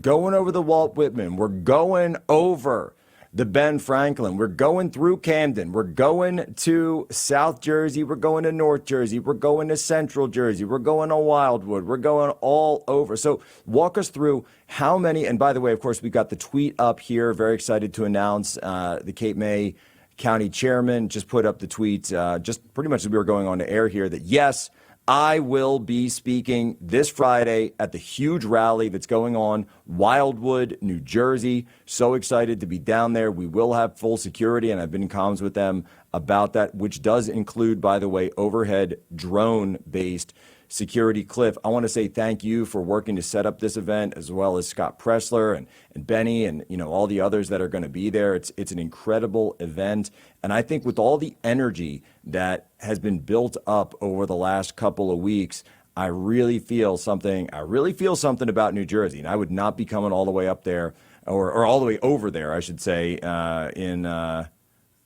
going over the Walt Whitman. We're going over the Ben Franklin. We're going through Camden. We're going to South Jersey. We're going to North Jersey. We're going to Central Jersey. We're going to Wildwood. We're going all over. So walk us through how many, and by the way, of course, we've got the tweet up here. Very excited to announce the Cape May County Chairman just put up the tweet just pretty much as we were going on the air here that yes, I will be speaking this Friday at the huge rally that's going on Wildwood, New Jersey. So excited to be down there. We will have full security, and I've been in comms with them about that, which does include, by the way, overhead drone-based security. Cliff, I want to say thank you for working to set up this event, as well as Scott Pressler and Benny and all the others that are going to be there. It's an incredible event. And I think with all the energy that has been built up over the last couple of weeks, I really feel something about New Jersey. And I would not be coming all the way up there or all the way over there, I should say,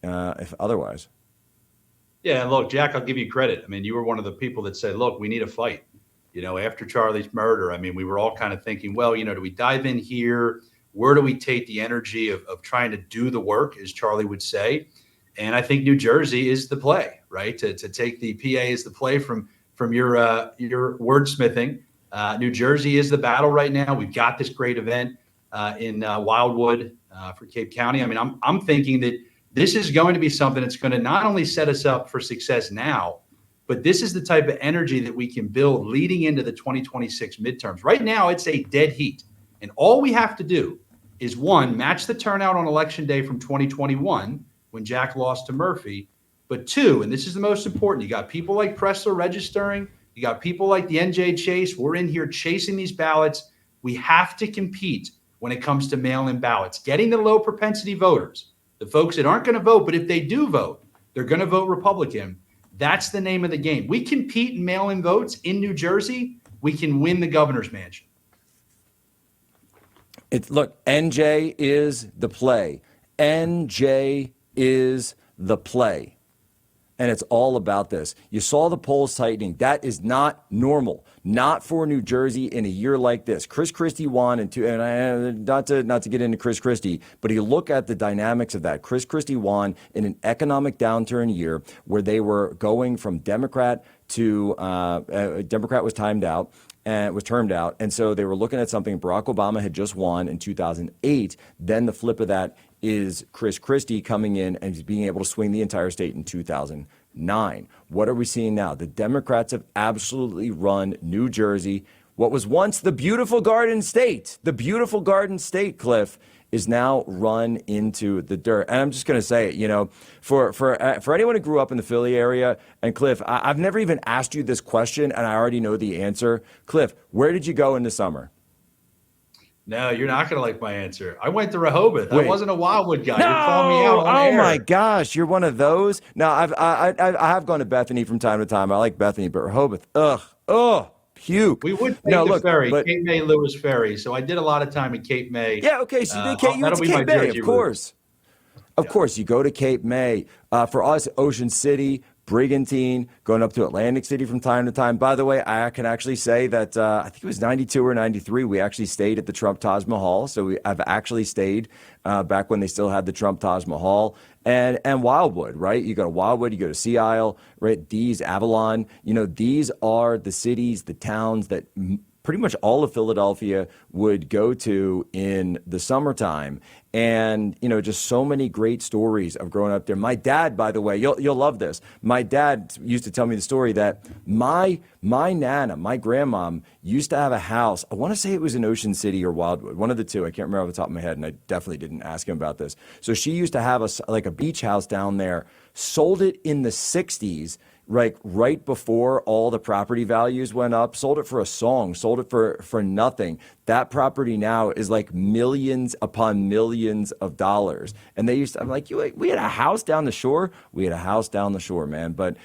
if otherwise. Yeah, and look, Jack, I'll give you credit. I mean, you were one of the people that said, look, we need a fight. After Charlie's murder, I mean, we were all kind of thinking, well, do we dive in here? Where do we take the energy of trying to do the work, as Charlie would say? And I think New Jersey is the play, right? To take the PA is the play from your wordsmithing. New Jersey is the battle right now. We've got this great event in Wildwood for Cape County. I mean, I'm thinking that this is going to be something that's going to not only set us up for success now, but this is the type of energy that we can build leading into the 2026 midterms. Right now, it's a dead heat. And all we have to do is, one, match the turnout on Election Day from 2021 when Jack lost to Murphy. But two, and this is the most important, you got people like Pressler registering. You got people like the NJ Chase. We're in here chasing these ballots. We have to compete when it comes to mail-in ballots, getting the low propensity voters, the folks that aren't going to vote, but if they do vote, they're going to vote Republican. That's the name of the game. We compete in mail-in votes in New Jersey. We can win the governor's mansion. Look, NJ is the play. NJ is the play. And it's all about this. You saw the polls tightening. That is not normal. Not for New Jersey in a year like this. Chris Christie won, not to get into Chris Christie, but you look at the dynamics of that. Chris Christie won in an economic downturn year where they were going from Democrat to Democrat was termed out, and so they were looking at something Barack Obama had just won in 2008. Then the flip of that is Chris Christie coming in and being able to swing the entire state in 2009. What are we seeing now? The Democrats have absolutely run New Jersey, what was once the beautiful Garden State. The beautiful Garden State, Cliff, is now run into the dirt. And I'm just going to say it, for anyone who grew up in the Philly area, and Cliff, I've never even asked you this question, and I already know the answer. Cliff, where did you go in the summer? No, you're not going to like my answer. I went to Rehoboth. Wait. I wasn't a Wildwood guy. No! You're calling me out on air. My gosh, you're one of those. No, I have gone to Bethany from time to time. I like Bethany, but Rehoboth, puke. We would take the ferry, Cape May Lewis Ferry. So I did a lot of time in Cape May. Yeah, okay. So you went to Cape May, of course. Of course, you go to Cape May. For us, Ocean City, Brigantine, going up to Atlantic City from time to time. By the way, I can actually say that I think it was 92 or 93. We actually stayed at the Trump Taj Mahal. So I've actually stayed back when they still had the Trump Taj Mahal. And Wildwood, right? You go to Wildwood, you go to Sea Isle, right? These, Avalon, these are the cities, the towns that pretty much all of Philadelphia would go to in the summertime. And, just so many great stories of growing up there. My dad, by the way, you'll love this. My dad used to tell me the story that my Nana, my grandmom, used to have a house. I want to say it was in Ocean City or Wildwood, one of the two. I can't remember off the top of my head, and I definitely didn't ask him about this. So she used to have a beach house down there, sold it in the 60s, right before all the property values went up, sold it for a song, sold it for nothing. That property now is like millions upon millions of dollars. And I'm like, we had a house down the shore. We had a house down the shore, man. But,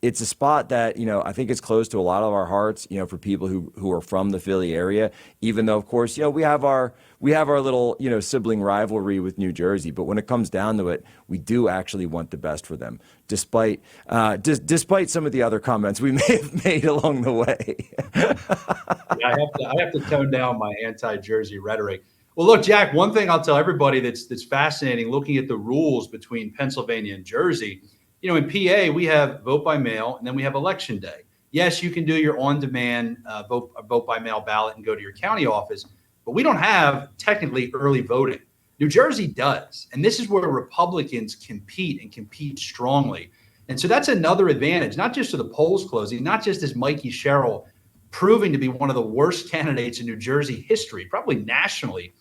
it's a spot that, I think it's close to a lot of our hearts, for people who are from the Philly area, even though, of course, we have our little, sibling rivalry with New Jersey. But when it comes down to it, we do actually want the best for them, despite some of the other comments we may have made along the way. Yeah, I have to tone down my anti-Jersey rhetoric. Well, look, Jack, one thing I'll tell everybody that's fascinating looking at the rules between Pennsylvania and Jersey. In PA, we have vote by mail and then we have election day. Yes, you can do your on-demand vote by mail ballot and go to your county office, but we don't have technically early voting. New Jersey does. And this is where Republicans compete and compete strongly. And so that's another advantage, not just to the polls closing, not just as Mikey Sherrill proving to be one of the worst candidates in New Jersey history, probably nationally,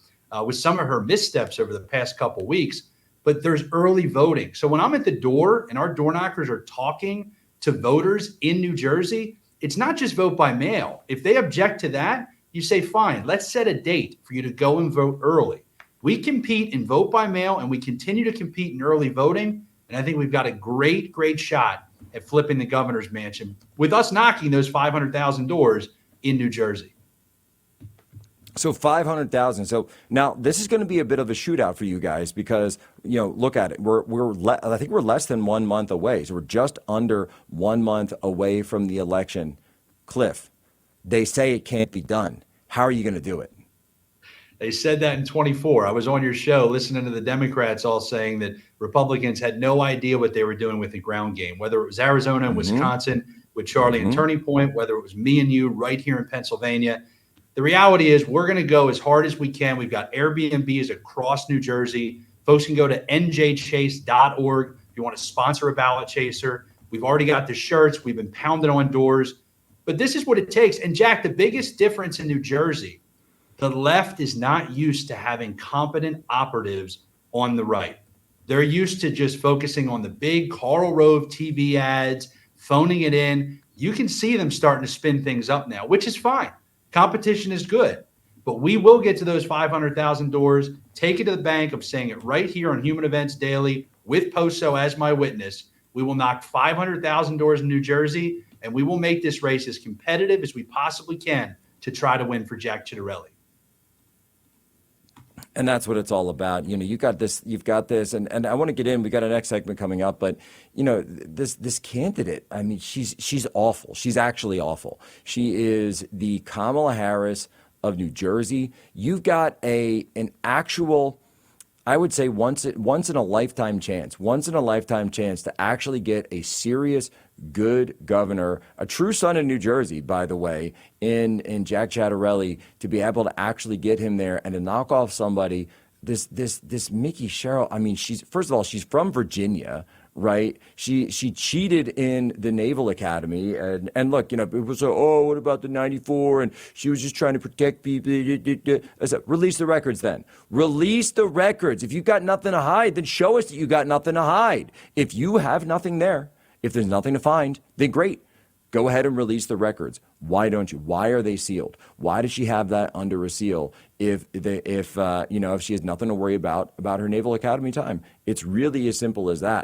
with some of her missteps over the past couple of weeks, but there's early voting. So when I'm at the door and our door knockers are talking to voters in New Jersey, it's not just vote by mail. If they object to that, you say, fine, let's set a date for you to go and vote early. We compete in vote by mail and we continue to compete in early voting. And I think we've got a great, great shot at flipping the governor's mansion with us knocking those 500,000 doors in New Jersey. So 500,000. So now this is going to be a bit of a shootout for you guys because, look at it. I think we're less than 1 month away. So we're just under 1 month away from the election. Cliff, they say it can't be done. How are you going to do it? They said that in 24. I was on your show listening to the Democrats all saying that Republicans had no idea what they were doing with the ground game, whether it was Arizona and Wisconsin with Charlie and Turning Point, whether it was me and you right here in Pennsylvania. The reality is we're going to go as hard as we can. We've got Airbnbs across New Jersey. Folks can go to njchase.org if you want to sponsor a ballot chaser. We've already got the shirts. We've been pounding on doors. But this is what it takes. And, Jack, the biggest difference in New Jersey, the left is not used to having competent operatives on the right. They're used to just focusing on the big Karl Rove TV ads, phoning it in. You can see them starting to spin things up now, which is fine. Competition is good. But we will get to those 500,000 doors, take it to the bank. I'm saying it right here on Human Events Daily with Poso as my witness. We will knock 500,000 doors in New Jersey, and we will make this race as competitive as we possibly can to try to win for Jack Ciattarelli. And that's what it's all about. You've got this, and I want to get in. We got a next segment coming up, but this candidate, I mean, she's awful. She's actually awful. She is the Kamala Harris of New Jersey. You've got an actual, I would say once in a lifetime chance to actually get a serious, good governor, a true son of New Jersey, by the way, in Jack Ciattarelli, to be able to actually get him there and to knock off somebody. This Mickey Sherrill. I mean, she's from Virginia, right? She cheated in the Naval Academy, and look, people say, oh, what about the 94? And she was just trying to protect people. I said, release the records then. Release the records. If you've got nothing to hide, then show us that you got nothing to hide. If you have nothing there, if there's nothing to find, then great. Go ahead and release the records. Why don't you? Why are they sealed? Why does she have that under a seal if she has nothing to worry about her Naval Academy time? It's really as simple as that.